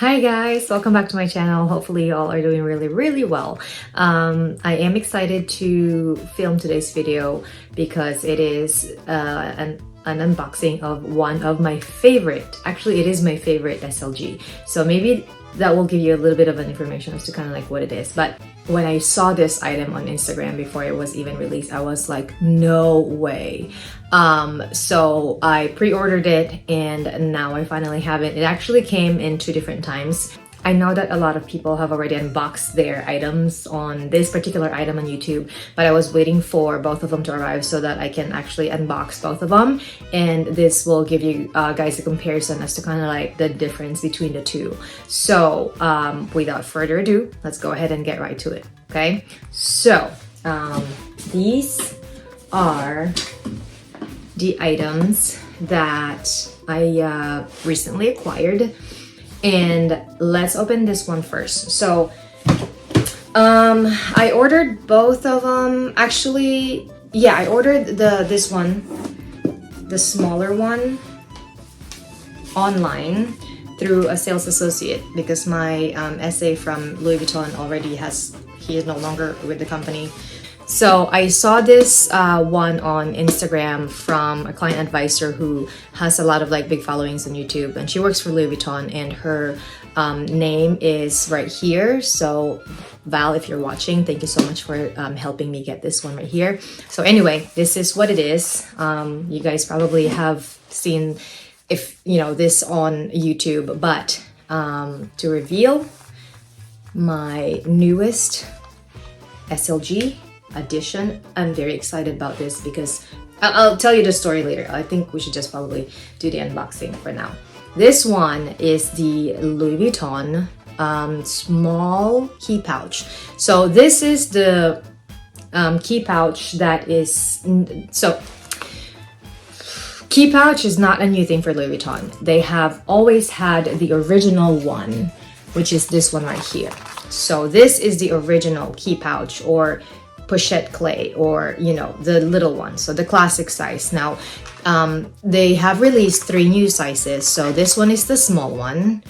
Hi guys, welcome back to my channel. Hopefully you all are doing really well. I am excited to film today's video because it is an unboxing of one of my favorite, actually it is my favorite SLG. So maybe that will give you a little bit of an information as to kind of like what it is. But when I saw this item on Instagram before it was even released, I was like, no way. So I pre-ordered it and now I finally have it. It actually came in 2 different times. I know that a lot of people have already unboxed their items on this particular item on YouTube, but I was waiting for both of them to arrive so that I can actually unbox both of them. And this will give you guys a comparison as to kind of like the difference between the two. So without further ado, let's go ahead and get right to it, okay? So these are the items that I recently acquired. And let's open this one first. So I ordered both of them. Actually, yeah, I ordered this one, the smaller one, online through a sales associate because my SA from Louis Vuitton already he is no longer with the company. So I saw this one on Instagram from a client advisor who has a lot of like big followings on YouTube, and she works for Louis Vuitton, and her name is right here. So Val, if you're watching, thank you so much for helping me get this one right here. So anyway, this is what it is. You guys probably have seen this on YouTube, but to reveal my newest SLG edition, I'm very excited about this because I'll tell you the story later. I think we should just probably do the unboxing for now. This one is the Louis Vuitton small key pouch. So this is the key pouch that is key pouch is not a new thing for Louis Vuitton. They have always had the original one, which is this one right here. So this is the original key pouch, or pochette clay, or the little one, so the classic size. Now they have released 3 new sizes. So this one is the small one,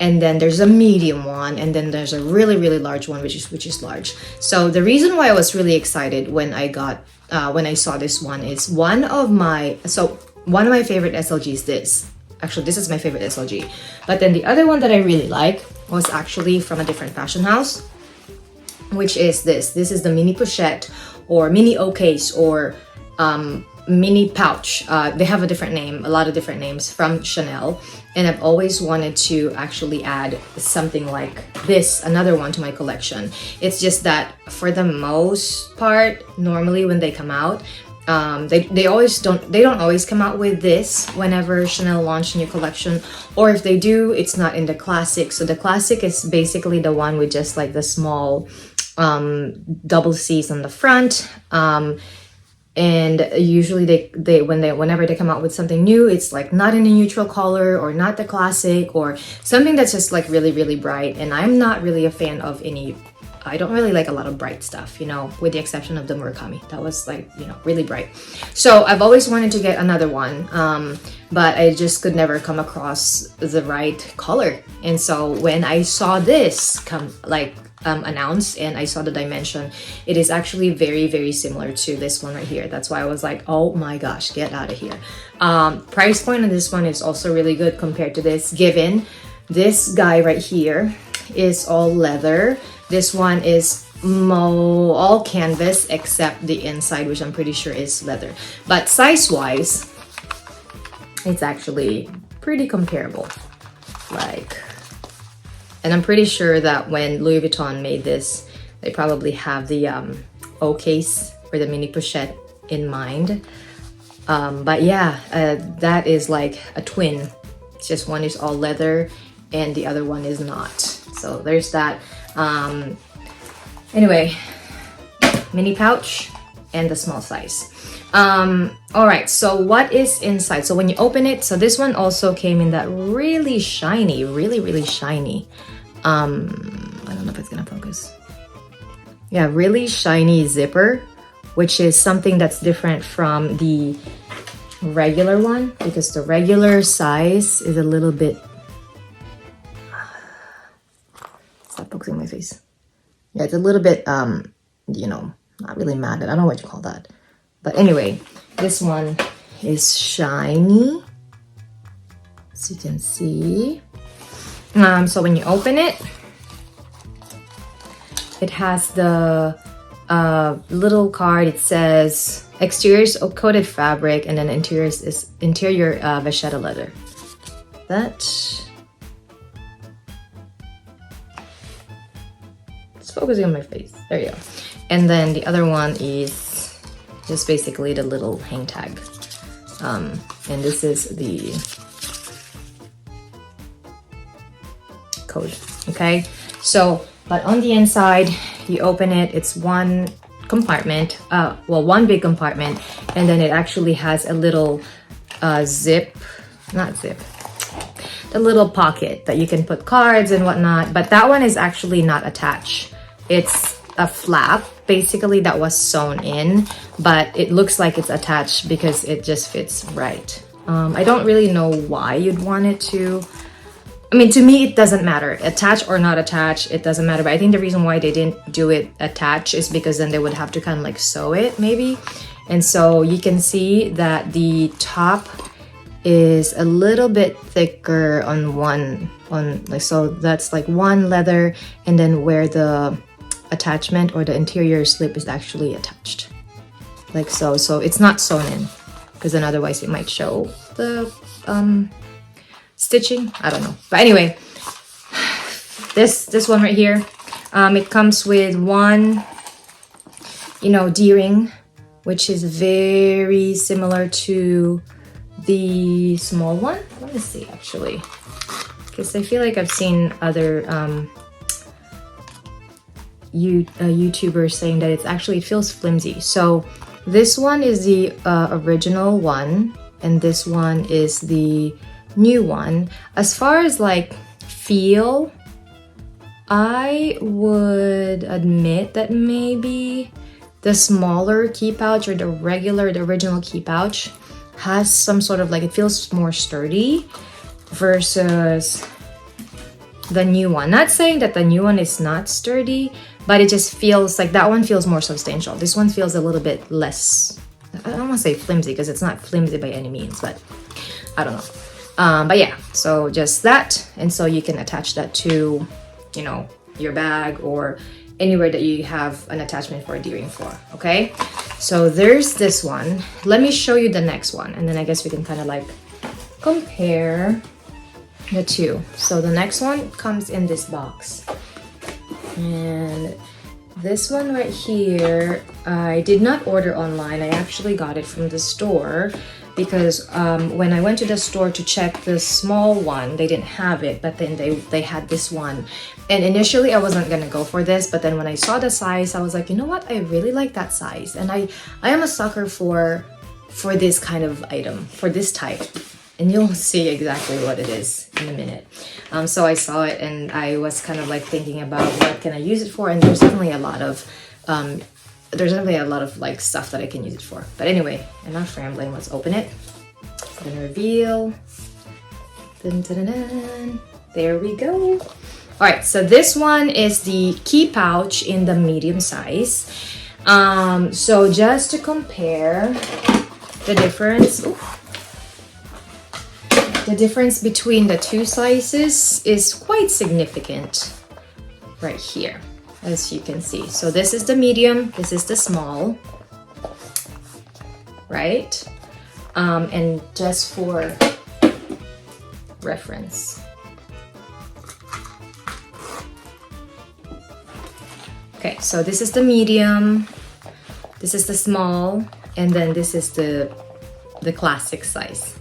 and then there's a medium one, and then there's a really large one, which is large. So the reason why I was really excited when I saw this one is one of my favorite SLGs. This is my favorite SLG, but then the other one that I really like was actually from a different fashion house, which is this. This is the mini pochette, or mini O case, or mini pouch. They have a lot of different names, from Chanel. And I've always wanted to actually add something like this, another one, to my collection. It's just that for the most part, normally when they come out, they don't always come out with this whenever Chanel launch a new collection, or if they do, it's not in the classic. So the classic is basically the one with just like the small double C's on the front, and usually whenever they come out with something new, it's like not in a neutral color, or not the classic, or something that's just like really bright. And I'm not really a fan of I don't really like a lot of bright stuff, with the exception of the Murakami. That was like, really bright. So I've always wanted to get another one, but I just could never come across the right color. And so when I saw this announced, and I saw the dimension, it is actually very similar to this one right here. That's why I was like, oh my gosh, get out of here. Price point on this one is also really good compared to this, given this guy right here is all leather. This one is all canvas except the inside, which I'm pretty sure is leather. But size-wise, it's actually pretty comparable. And I'm pretty sure that when Louis Vuitton made this, they probably have the O case, or the mini pochette, in mind. But yeah, that is like a twin. It's just one is all leather and the other one is not. So there's that. Anyway, mini pouch and the small size. All right, so what is inside? So when you open it, so this one also came in that really shiny, really shiny, I don't know if it's gonna focus. Yeah, really shiny zipper, which is something that's different from the regular one, because the regular size is a little bit Stop focusing on my face. Yeah, it's a little bit, you know, not really matte. I don't know what you call that. But anyway, this one is shiny, as you can see. So when you open it, it has the little card. It says exterior is coated fabric, and then interior vachetta leather. It's focusing on my face. There you go. And then the other one is just basically the little hang tag. And this is the code. Okay, so but on the inside, you open it, it's one compartment, one big compartment, and then it actually has a little a little pocket that you can put cards and whatnot. But that one is actually not attached. It's a flap basically that was sewn in, but it looks like it's attached because it just fits right. I don't really know why you'd want it to. I mean, to me, it doesn't matter. Attached or not attached, it doesn't matter. But I think the reason why they didn't do it attached is because then they would have to kind of like sew it maybe. And so you can see that the top is a little bit thicker so that's like one leather, and then where the attachment or the interior slip is actually attached. Like so. So it's not sewn in, because then otherwise it might show the stitching. I don't know, but anyway, this one right here, it comes with one, you know, D-ring, which is very similar to the small one. Let me see actually, because I feel like I've seen other YouTubers saying that it feels flimsy. So this one is the original one, and this one is the new one. As far as like feel, I would admit that maybe the smaller key pouch or the original key pouch has some sort of like, it feels more sturdy versus the new one. Not saying that the new one is not sturdy, but it just feels like that one feels more substantial. This one feels a little bit less, I don't want to say flimsy because it's not flimsy by any means, but I don't know. But yeah, so just that. And so you can attach that to, you know, your bag or anywhere that you have an attachment for a D-ring for, okay? So there's this one. Let me show you the next one, and then I guess we can kind of like compare the two. So the next one comes in this box. And this one right here, I did not order online. I actually got it from the store because when I went to the store to check the small one, they didn't have it, but then they had this one. And initially I wasn't gonna go for this, but then when I saw the size, I was like, you know what? I really like that size. And I am a sucker for this kind of item, for this type. And you'll see exactly what it is in a minute. So I saw it and I was kind of like thinking about what can I use it for, and there's definitely a lot of like stuff that I can use it for. But anyway, enough rambling, let's open it. Then reveal. Dun, dun, dun, dun. There we go. All right, so this one is the key pouch in the medium size. So just to compare the difference, the difference between the two sizes is quite significant right here, as you can see. So this is the medium, this is the small, right? And just for reference. Okay, so this is the medium, this is the small, and then this is the classic size.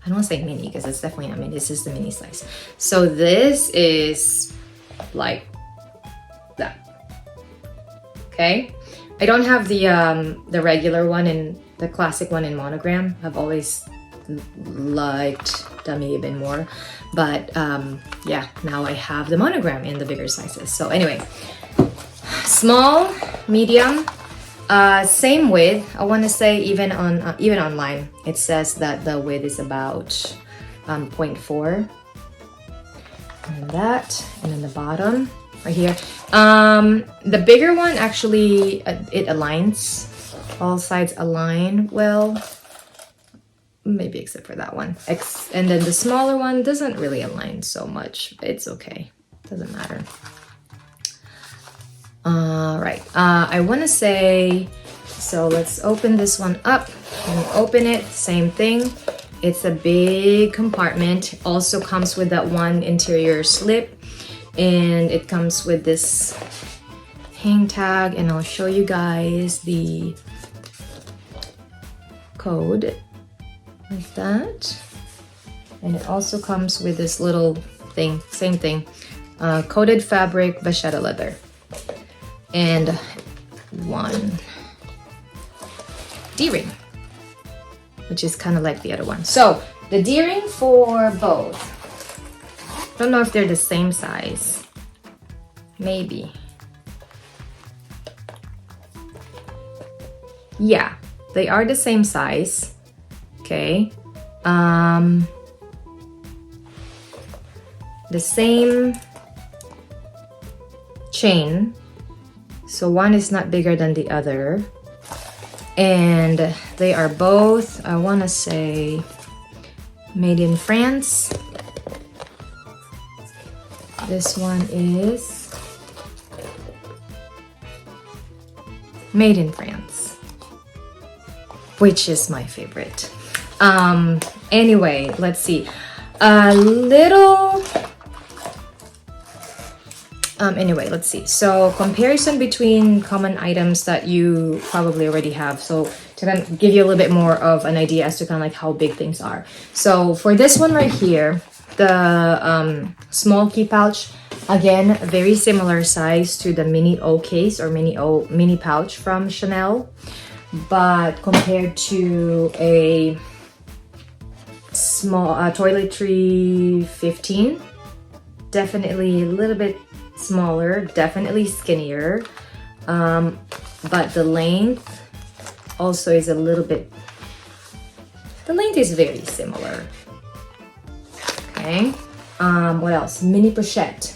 I don't want to say mini because it's definitely not mini. This is the mini size. So this is like that. Okay. I don't have the regular one and the classic one in monogram. I've always liked dummy a bit more, but yeah, now I have the monogram in the bigger sizes. So anyway, small, medium. Same width. I want to say even online it says that the width is about 0.4, and that, and then the bottom right here. The bigger one actually, it aligns. All sides align well. Maybe except for that one. And then the smaller one doesn't really align so much. It's okay. Doesn't matter. Right. I want to say, so let's open this one up. When you open it, same thing. It's a big compartment. Also comes with that one interior slip. And it comes with this hang tag. And I'll show you guys the code. Like that. And it also comes with this little thing, same thing, coated fabric vachetta leather, and one D-ring, which is kind of like the other one. So the D-ring for both, I don't know if they're the same size, maybe. Yeah, they are the same size. Okay, the same chain, so one is not bigger than the other, and they are both, I want to say, made in France. This one is made in France, which is my favorite. Anyway, let's see. Anyway, let's see. So comparison between common items that you probably already have. So to kind of give you a little bit more of an idea as to kind of like how big things are. So for this one right here, the small key pouch, again, very similar size to the mini O case or mini pouch from Chanel. But compared to a small toiletry 15, definitely a little bit smaller, definitely skinnier, but the length also is a little bit, the length is very similar. Okay, what else? Mini pochette,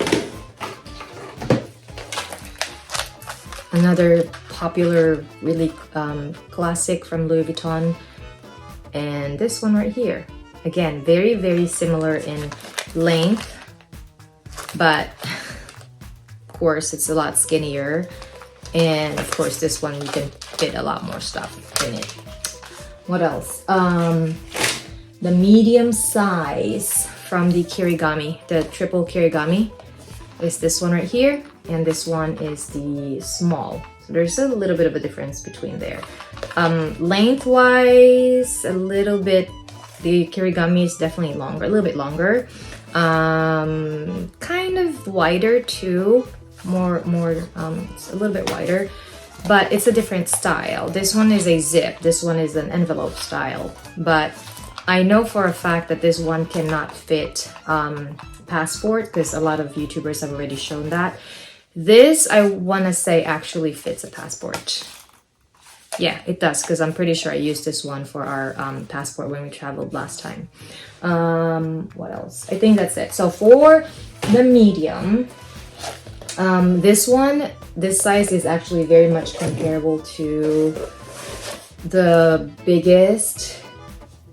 another popular, really classic from Louis Vuitton. And this one right here, again, very, very similar in length, but of course it's a lot skinnier. And of course this one, you can fit a lot more stuff in it. What else? The medium size from the Kirigami, the triple Kirigami, is this one right here, and this one is the small. So there's a little bit of a difference between there. Lengthwise, a little bit, the Kirigami is definitely longer, a little bit longer. Kind of wider too, it's a little bit wider, but it's a different style. This one is a zip, this one is an envelope style, but I know for a fact that this one cannot fit passport, because a lot of YouTubers have already shown that. This, I want to say, actually fits a passport. Yeah, it does, because I'm pretty sure I used this one for our passport when we traveled last time. What else? I think that's it. So for the medium, this one, this size is actually very much comparable to the biggest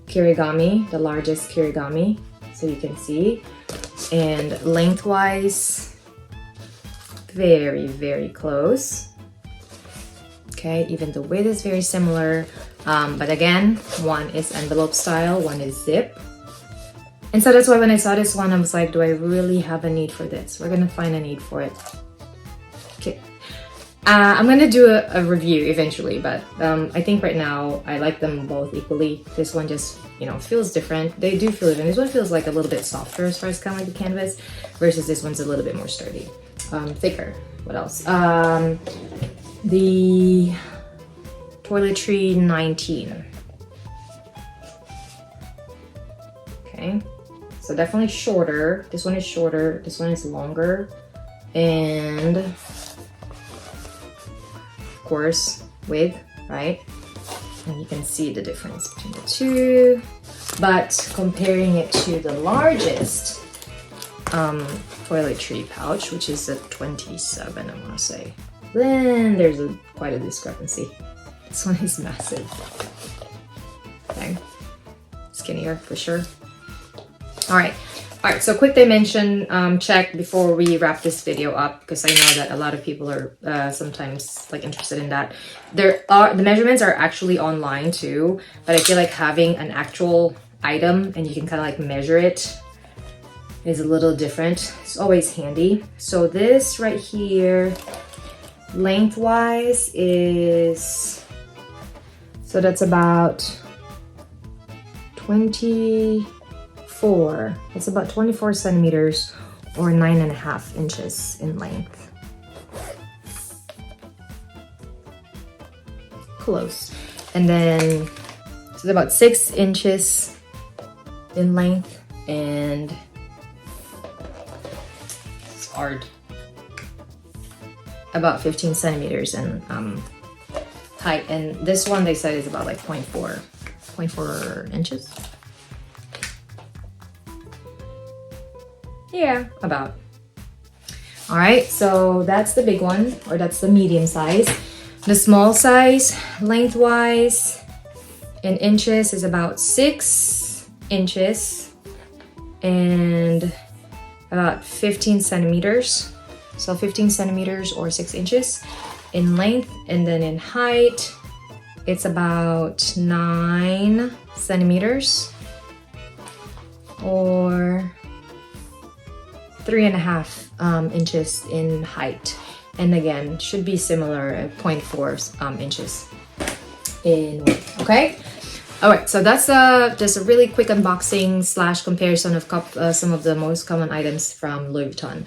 Kirigami, the largest Kirigami, so you can see. And lengthwise, very, very close. Okay, even the width is very similar, but again, one is envelope style, one is zip. And so that's why when I saw this one, I was like, do I really have a need for this? We're gonna find a need for it. Okay, I'm gonna do a review eventually, but I think right now I like them both equally. This one just, you know, feels different. They do feel different. This one feels like a little bit softer as far as kind of like the canvas, versus this one's a little bit more sturdy, thicker. What else? The toiletry 19. Okay, so definitely shorter. This one is shorter, this one is longer, and of course width, right? And you can see the difference between the two. But comparing it to the largest toiletry pouch, which is a 27, I want to say. Then there's quite a discrepancy. This one is massive. Okay, skinnier for sure. All right, so quick dimension check before we wrap this video up, because I know that a lot of people are sometimes like interested in that. The measurements are actually online too, but I feel like having an actual item and you can kind of like measure it is a little different. It's always handy. So this right here, lengthwise is, so that's about 24. It's about 24 centimeters or 9.5 inches in length. Close. And then it's about 6 inches in length, and it's hard. About 15 centimeters in height, and this one they said is about like 0.4 inches. Yeah, about. All right, so that's the big one, or that's the medium size. The small size, lengthwise in inches, is about 6 inches and about 15 centimeters. So 15 centimeters or 6 inches in length, and then in height, it's about 9 centimeters or 3.5 inches in height. And again, should be similar at 0.4 inches in width, okay? All right, so that's just a really quick unboxing / comparison of some of the most common items from Louis Vuitton.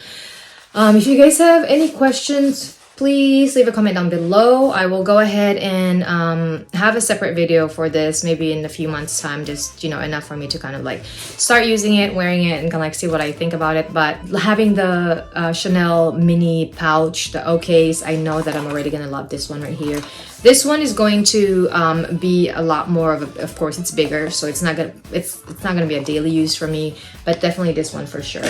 If you guys have any questions, please leave a comment down below. I will go ahead and have a separate video for this, maybe in a few months time, just, you know, enough for me to kind of like start using it, wearing it, and kind of like see what I think about it. But having the Chanel mini pouch, the O case, I know that I'm already gonna love this one right here. This one is going to be a lot more of course it's bigger, so it's not gonna be a daily use for me, but definitely this one for sure.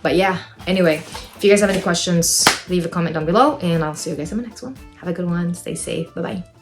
But yeah, anyway, if you guys have any questions, leave a comment down below, and I'll see you guys in the next one. Have a good one. Stay safe. Bye-bye.